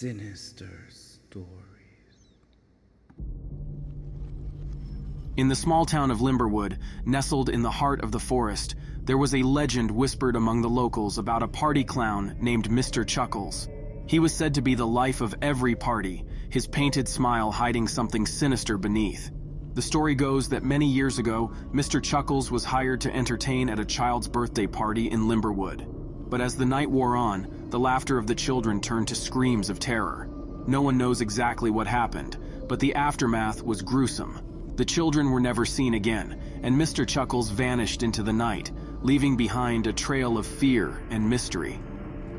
Sinister stories. In the small town of Limberwood, nestled in the heart of the forest, there was a legend whispered among the locals about a party clown named Mr. Chuckles. He was said to be the life of every party, his painted smile hiding something sinister beneath. The story goes that many years ago, Mr. Chuckles was hired to entertain at a child's birthday party in Limberwood. But as the night wore on, the laughter of the children turned to screams of terror. No one knows exactly what happened, but the aftermath was gruesome. The children were never seen again, and Mr. Chuckles vanished into the night, leaving behind a trail of fear and mystery.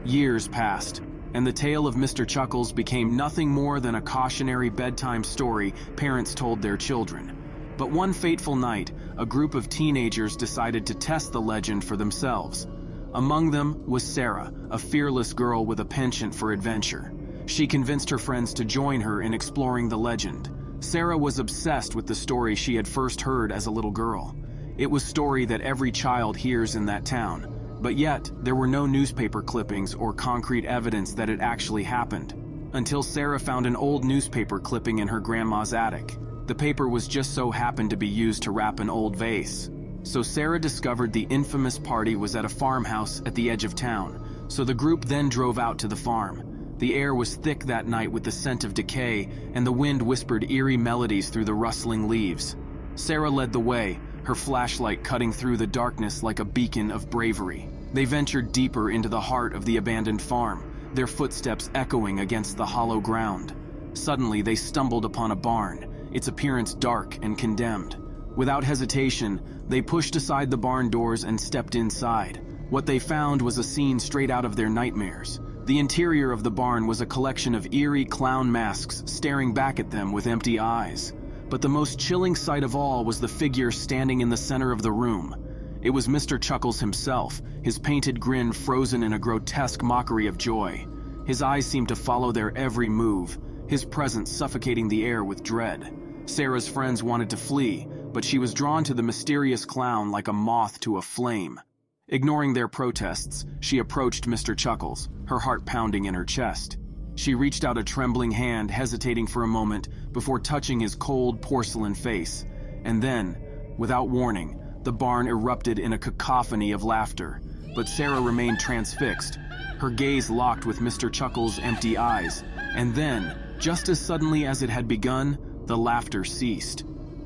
Years passed, and the tale of Mr. Chuckles became nothing more than a cautionary bedtime story parents told their children. But one fateful night, a group of teenagers decided to test the legend for themselves. Among them was Sarah, a fearless girl with a penchant for adventure. She convinced her friends to join her in exploring the legend. Sarah was obsessed with the story she had first heard as a little girl. It was a story that every child hears in that town, but yet there were no newspaper clippings or concrete evidence that it actually happened. Until Sarah found an old newspaper clipping in her grandma's attic. The paper was just so happened to be used to wrap an old vase. So Sarah discovered the infamous party was at a farmhouse at the edge of town, so the group then drove out to the farm. The air was thick that night with the scent of decay, and the wind whispered eerie melodies through the rustling leaves. Sarah led the way, her flashlight cutting through the darkness like a beacon of bravery. They ventured deeper into the heart of the abandoned farm, their footsteps echoing against the hollow ground. Suddenly they stumbled upon a barn, its appearance dark and condemned. Without hesitation, they pushed aside the barn doors and stepped inside. What they found was a scene straight out of their nightmares. The interior of the barn was a collection of eerie clown masks staring back at them with empty eyes. But the most chilling sight of all was the figure standing in the center of the room. It was Mr. Chuckles himself, his painted grin frozen in a grotesque mockery of joy. His eyes seemed to follow their every move, his presence suffocating the air with dread. Sarah's friends wanted to flee, but she was drawn to the mysterious clown like a moth to a flame. Ignoring their protests, she approached Mr. Chuckles, her heart pounding in her chest. She reached out a trembling hand, hesitating for a moment before touching his cold porcelain face. And then, without warning, the barn erupted in a cacophony of laughter. But Sarah remained transfixed, her gaze locked with Mr. Chuckles' empty eyes. And then, just as suddenly as it had begun, the laughter ceased.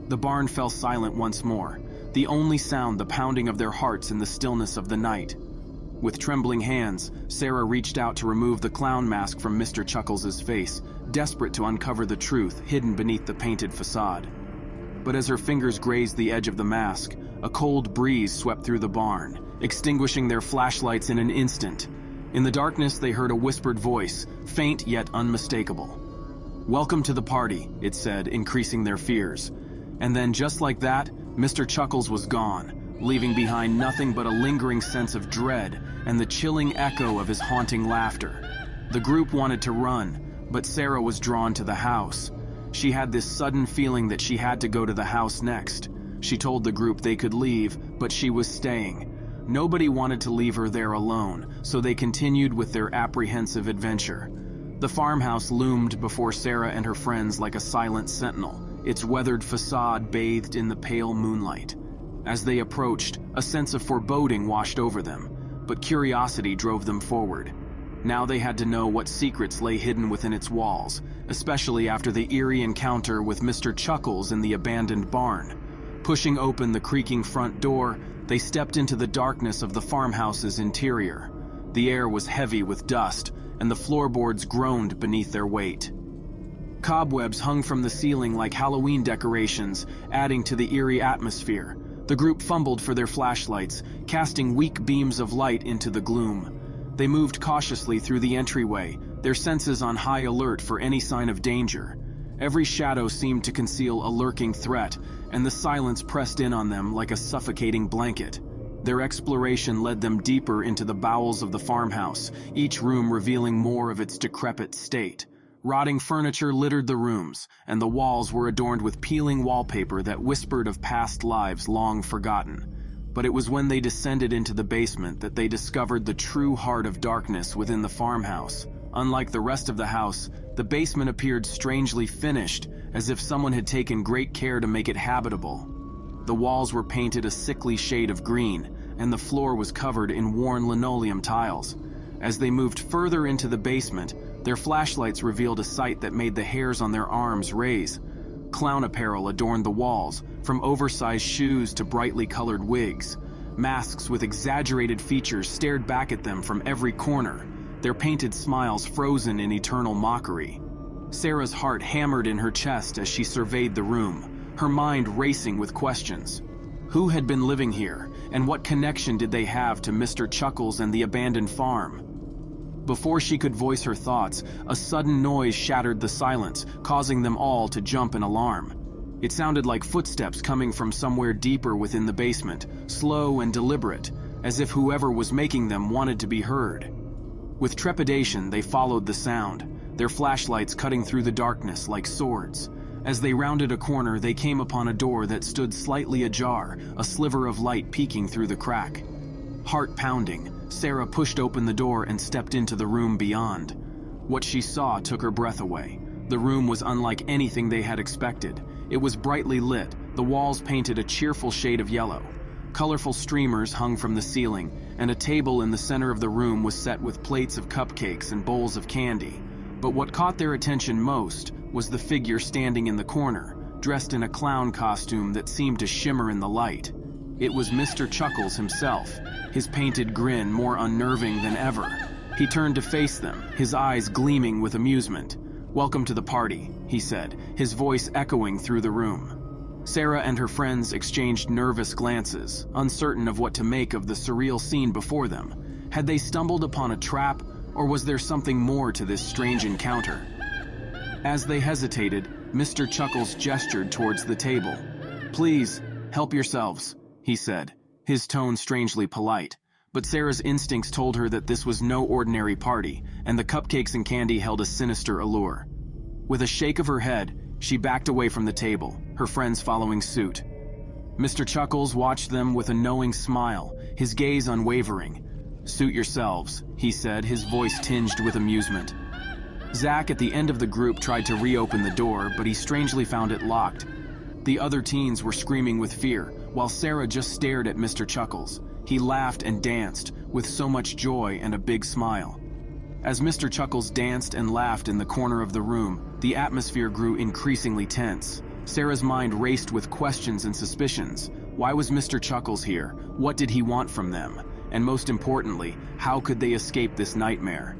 The barn fell silent once more, the only sound the pounding of their hearts in the stillness of the night. With trembling hands, Sarah reached out to remove the clown mask from Mr. Chuckles' face, desperate to uncover the truth hidden beneath the painted facade. But as her fingers grazed the edge of the mask, a cold breeze swept through the barn, extinguishing their flashlights in an instant. In the darkness, they heard a whispered voice, faint yet unmistakable. "Welcome to the party," it said, increasing their fears. And then, just like that, Mr. Chuckles was gone, leaving behind nothing but a lingering sense of dread and the chilling echo of his haunting laughter. The group wanted to run, but Sarah was drawn to the house. She had this sudden feeling that she had to go to the house next. She told the group they could leave, but she was staying. Nobody wanted to leave her there alone, so they continued with their apprehensive adventure. The farmhouse loomed before Sarah and her friends like a silent sentinel, its weathered facade bathed in the pale moonlight. As they approached, a sense of foreboding washed over them, but curiosity drove them forward. Now they had to know what secrets lay hidden within its walls, especially after the eerie encounter with Mr. Chuckles in the abandoned barn. Pushing open the creaking front door, they stepped into the darkness of the farmhouse's interior. The air was heavy with dust, and the floorboards groaned beneath their weight. Cobwebs hung from the ceiling like Halloween decorations, adding to the eerie atmosphere. The group fumbled for their flashlights, casting weak beams of light into the gloom. They moved cautiously through the entryway, their senses on high alert for any sign of danger. Every shadow seemed to conceal a lurking threat, and the silence pressed in on them like a suffocating blanket. Their exploration led them deeper into the bowels of the farmhouse, each room revealing more of its decrepit state. Rotting furniture littered the rooms, and the walls were adorned with peeling wallpaper that whispered of past lives long forgotten. But it was when they descended into the basement that they discovered the true heart of darkness within the farmhouse. Unlike the rest of the house, the basement appeared strangely finished, as if someone had taken great care to make it habitable. The walls were painted a sickly shade of green, and the floor was covered in worn linoleum tiles. As they moved further into the basement, their flashlights revealed a sight that made the hairs on their arms raise. Clown apparel adorned the walls, from oversized shoes to brightly colored wigs. Masks with exaggerated features stared back at them from every corner, their painted smiles frozen in eternal mockery. Sarah's heart hammered in her chest as she surveyed the room, her mind racing with questions. Who had been living here, and what connection did they have to Mr. Chuckles and the abandoned farm? Before she could voice her thoughts, a sudden noise shattered the silence, causing them all to jump in alarm. It sounded like footsteps coming from somewhere deeper within the basement, slow and deliberate, as if whoever was making them wanted to be heard. With trepidation, they followed the sound, their flashlights cutting through the darkness like swords. As they rounded a corner, they came upon a door that stood slightly ajar, a sliver of light peeking through the crack. Heart pounding, Sarah pushed open the door and stepped into the room beyond. What she saw took her breath away. The room was unlike anything they had expected. It was brightly lit, the walls painted a cheerful shade of yellow. Colorful streamers hung from the ceiling, and a table in the center of the room was set with plates of cupcakes and bowls of candy. But what caught their attention most was the figure standing in the corner, dressed in a clown costume that seemed to shimmer in the light. It was Mr. Chuckles himself, his painted grin more unnerving than ever. He turned to face them, his eyes gleaming with amusement. "Welcome to the party," he said, his voice echoing through the room. Sarah and her friends exchanged nervous glances, uncertain of what to make of the surreal scene before them. Had they stumbled upon a trap, or was there something more to this strange encounter? As they hesitated, Mr. Chuckles gestured towards the table. "Please, help yourselves," he said, his tone strangely polite. But Sarah's instincts told her that this was no ordinary party, and the cupcakes and candy held a sinister allure. With a shake of her head, she backed away from the table, her friends following suit. Mr. Chuckles watched them with a knowing smile, his gaze unwavering. "Suit yourselves," he said, his voice tinged with amusement. Zach at the end of the group tried to reopen the door, but he strangely found it locked. The other teens were screaming with fear, while Sarah just stared at Mr. Chuckles. He laughed and danced, with so much joy and a big smile. As Mr. Chuckles danced and laughed in the corner of the room, the atmosphere grew increasingly tense. Sarah's mind raced with questions and suspicions. Why was Mr. Chuckles here? What did he want from them? And most importantly, how could they escape this nightmare?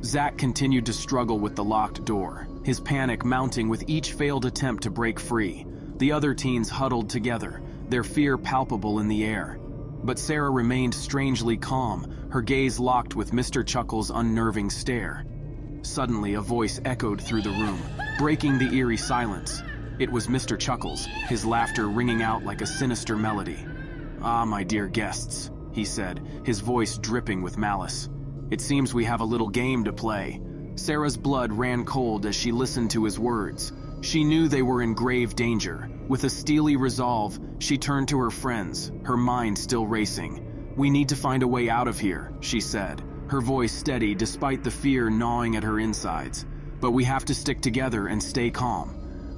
Zach continued to struggle with the locked door, his panic mounting with each failed attempt to break free. The other teens huddled together, their fear palpable in the air. But Sarah remained strangely calm, her gaze locked with Mr. Chuckles' unnerving stare. Suddenly, a voice echoed through the room, breaking the eerie silence. It was Mr. Chuckles, his laughter ringing out like a sinister melody. "Ah, my dear guests," he said, his voice dripping with malice. "It seems we have a little game to play." Sarah's blood ran cold as she listened to his words. She knew they were in grave danger. With a steely resolve, she turned to her friends, her mind still racing. "We need to find a way out of here," she said, her voice steady despite the fear gnawing at her insides. "But we have to stick together and stay calm."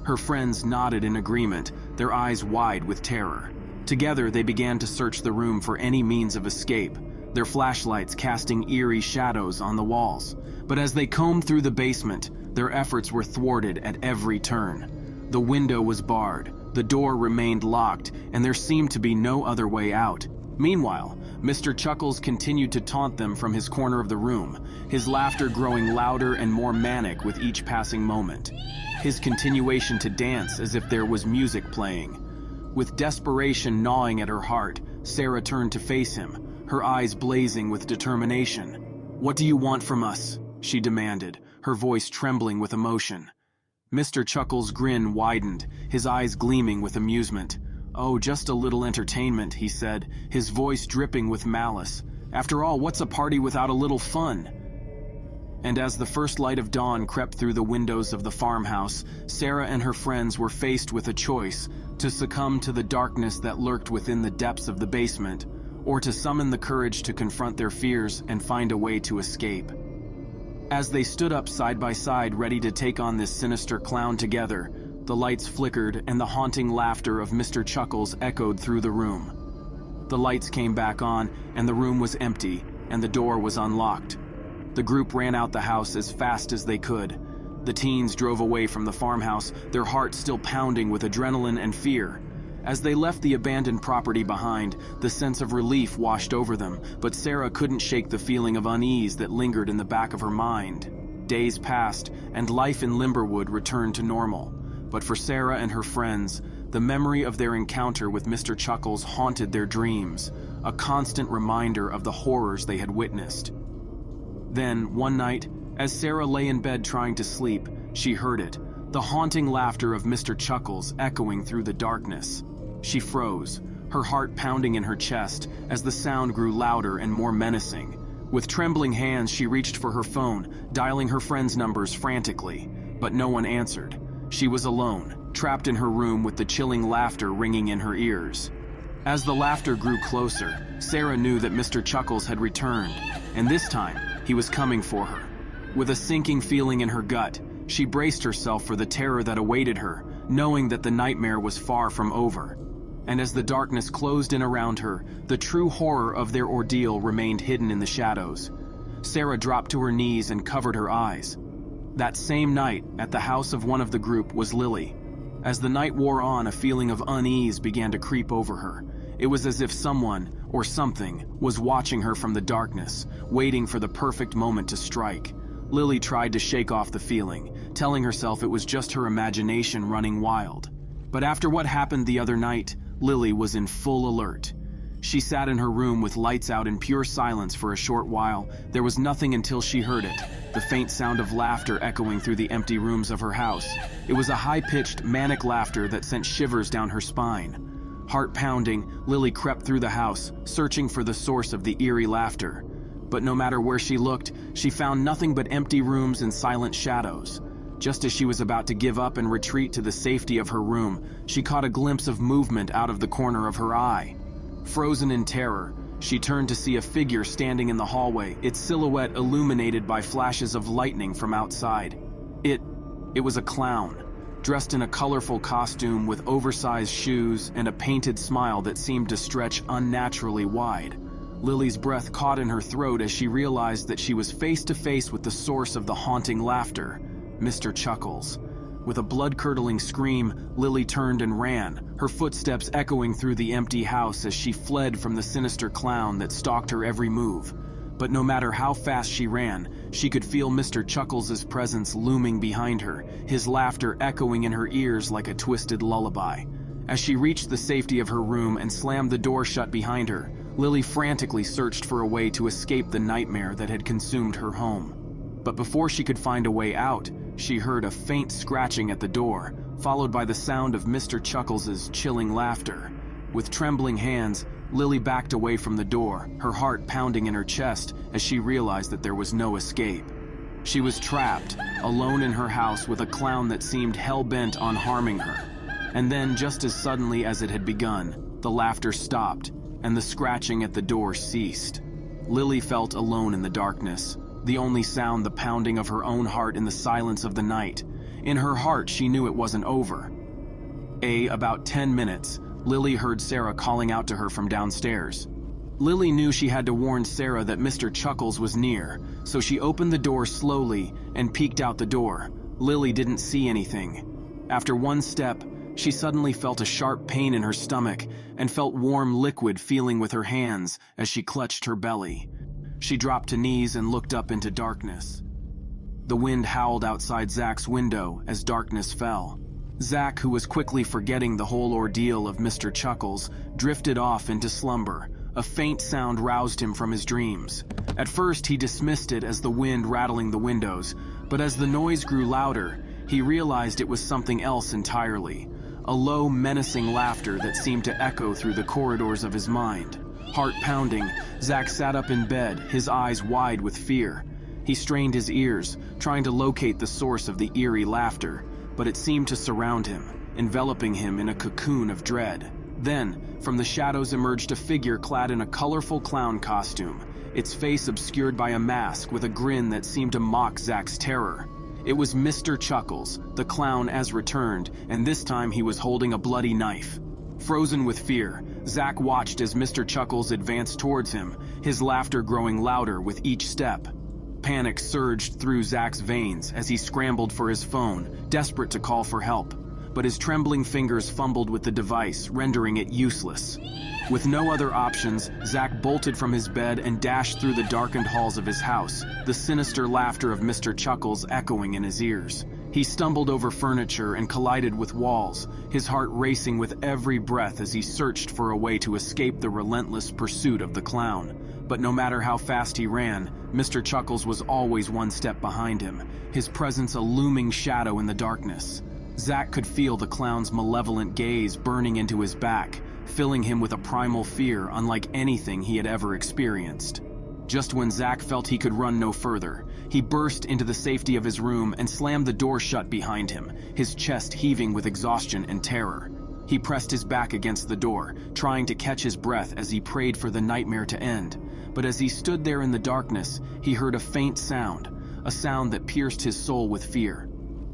Her friends nodded in agreement, their eyes wide with terror. Together they began to search the room for any means of escape, their flashlights casting eerie shadows on the walls. But as they combed through the basement, their efforts were thwarted at every turn. The window was barred, the door remained locked, and there seemed to be no other way out. Meanwhile, Mr. Chuckles continued to taunt them from his corner of the room, his laughter growing louder and more manic with each passing moment. His continuation to dance as if there was music playing. With desperation gnawing at her heart, Sarah turned to face him, her eyes blazing with determination. "What do you want from us?" she demanded, her voice trembling with emotion. Mr. Chuckles' grin widened, his eyes gleaming with amusement. "Oh, just a little entertainment," he said, his voice dripping with malice. "After all, what's a party without a little fun?" And as the first light of dawn crept through the windows of the farmhouse, Sarah and her friends were faced with a choice: to succumb to the darkness that lurked within the depths of the basement, or to summon the courage to confront their fears and find a way to escape. As they stood up side by side ready to take on this sinister clown together, the lights flickered and the haunting laughter of Mr. Chuckles echoed through the room. The lights came back on and the room was empty and the door was unlocked. The group ran out the house as fast as they could. The teens drove away from the farmhouse, their hearts still pounding with adrenaline and fear. As they left the abandoned property behind, the sense of relief washed over them, but Sarah couldn't shake the feeling of unease that lingered in the back of her mind. Days passed, and life in Limberwood returned to normal. But for Sarah and her friends, the memory of their encounter with Mr. Chuckles haunted their dreams, a constant reminder of the horrors they had witnessed. Then, one night, as Sarah lay in bed trying to sleep, she heard it, the haunting laughter of Mr. Chuckles echoing through the darkness. She froze, her heart pounding in her chest as the sound grew louder and more menacing. With trembling hands, she reached for her phone, dialing her friends' numbers frantically, but no one answered. She was alone, trapped in her room with the chilling laughter ringing in her ears. As the laughter grew closer, Sarah knew that Mr. Chuckles had returned, and this time, he was coming for her. With a sinking feeling in her gut, she braced herself for the terror that awaited her, knowing that the nightmare was far from over. And as the darkness closed in around her, the true horror of their ordeal remained hidden in the shadows. Sarah dropped to her knees and covered her eyes. That same night, at the house of one of the group, was Lily. As the night wore on, a feeling of unease began to creep over her. It was as if someone, or something, was watching her from the darkness, waiting for the perfect moment to strike. Lily tried to shake off the feeling, telling herself it was just her imagination running wild. But after what happened the other night, Lily was in full alert. She sat in her room with lights out in pure silence for a short while. There was nothing until she heard it, the faint sound of laughter echoing through the empty rooms of her house. It was a high-pitched, manic laughter that sent shivers down her spine. Heart pounding, Lily crept through the house, searching for the source of the eerie laughter. But no matter where she looked, she found nothing but empty rooms and silent shadows. Just as she was about to give up and retreat to the safety of her room, she caught a glimpse of movement out of the corner of her eye. Frozen in terror, she turned to see a figure standing in the hallway, its silhouette illuminated by flashes of lightning from outside. It was a clown, dressed in a colorful costume with oversized shoes and a painted smile that seemed to stretch unnaturally wide. Lily's breath caught in her throat as she realized that she was face to face with the source of the haunting laughter, Mr. Chuckles. With a blood-curdling scream, Lily turned and ran, her footsteps echoing through the empty house as she fled from the sinister clown that stalked her every move. But no matter how fast she ran, she could feel Mr. Chuckles' presence looming behind her, his laughter echoing in her ears like a twisted lullaby. As she reached the safety of her room and slammed the door shut behind her, Lily frantically searched for a way to escape the nightmare that had consumed her home. But before she could find a way out, she heard a faint scratching at the door, followed by the sound of Mr. Chuckles' chilling laughter. With trembling hands, Lily backed away from the door, her heart pounding in her chest as she realized that there was no escape. She was trapped, alone in her house with a clown that seemed hell-bent on harming her. And then, just as suddenly as it had begun, the laughter stopped, and the scratching at the door ceased. Lily felt alone in the darkness, the only sound the pounding of her own heart in the silence of the night. In her heart, she knew it wasn't over. About 10 minutes, Lily heard Sarah calling out to her from downstairs. Lily knew she had to warn Sarah that Mr. Chuckles was near, so she opened the door slowly and peeked out the door. Lily didn't see anything. After one step, she suddenly felt a sharp pain in her stomach and felt warm liquid feeling with her hands as she clutched her belly. She dropped to knees and looked up into darkness. The wind howled outside Zach's window as darkness fell. Zach, who was quickly forgetting the whole ordeal of Mr. Chuckles, drifted off into slumber. A faint sound roused him from his dreams. At first, he dismissed it as the wind rattling the windows, but as the noise grew louder, he realized it was something else entirely. A low, menacing laughter that seemed to echo through the corridors of his mind. Heart pounding, Zach sat up in bed, his eyes wide with fear. He strained his ears, trying to locate the source of the eerie laughter, but it seemed to surround him, enveloping him in a cocoon of dread. Then, from the shadows emerged a figure clad in a colorful clown costume, its face obscured by a mask with a grin that seemed to mock Zach's terror. It was Mr. Chuckles, the clown as returned, and this time he was holding a bloody knife. Frozen with fear, Zach watched as Mr. Chuckles advanced towards him, his laughter growing louder with each step. Panic surged through Zach's veins as he scrambled for his phone, desperate to call for help. But his trembling fingers fumbled with the device, rendering it useless. With no other options, Zach bolted from his bed and dashed through the darkened halls of his house, the sinister laughter of Mr. Chuckles echoing in his ears. He stumbled over furniture and collided with walls, his heart racing with every breath as he searched for a way to escape the relentless pursuit of the clown. But no matter how fast he ran, Mr. Chuckles was always one step behind him, his presence a looming shadow in the darkness. Zach could feel the clown's malevolent gaze burning into his back, filling him with a primal fear unlike anything he had ever experienced. Just when Zach felt he could run no further, he burst into the safety of his room and slammed the door shut behind him, his chest heaving with exhaustion and terror. He pressed his back against the door, trying to catch his breath as he prayed for the nightmare to end. But as he stood there in the darkness, he heard a faint sound, a sound that pierced his soul with fear.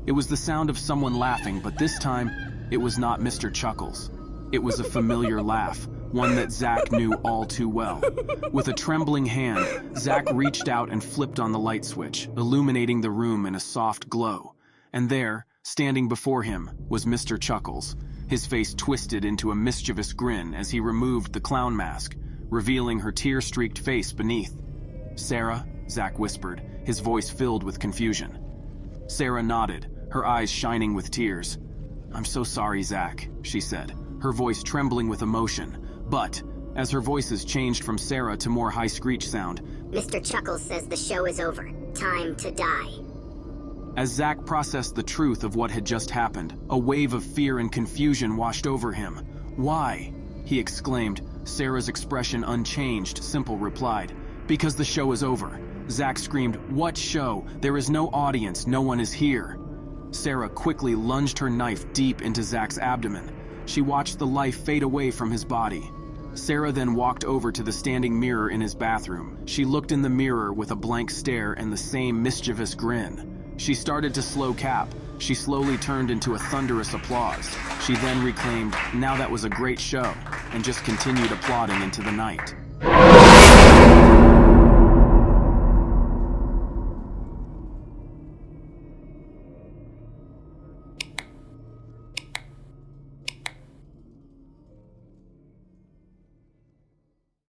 It was the sound of someone laughing, but this time, it was not Mr. Chuckles. It was a familiar laugh, one that Zach knew all too well. With a trembling hand, Zach reached out and flipped on the light switch, illuminating the room in a soft glow. And there, standing before him, was Mr. Chuckles, his face twisted into a mischievous grin as he removed the clown mask, revealing her tear-streaked face beneath. "Sarah?" Zach whispered, his voice filled with confusion. Sarah nodded, her eyes shining with tears. "I'm so sorry, Zach," she said, her voice trembling with emotion. But, as her voices changed from Sarah to more high screech sound, "Mr. Chuckles says the show is over. Time to die." As Zach processed the truth of what had just happened, a wave of fear and confusion washed over him. "Why?" he exclaimed, Sarah's expression unchanged, simple replied. "Because the show is over." Zach screamed, "What show? There is no audience, no one is here." Sarah quickly lunged her knife deep into Zach's abdomen. She watched the life fade away from his body. Sarah then walked over to the standing mirror in his bathroom. She looked in the mirror with a blank stare and the same mischievous grin. She started to slow cap. She slowly turned into a thunderous applause. She then reclaimed, "Now that was a great show," and just continued applauding into the night.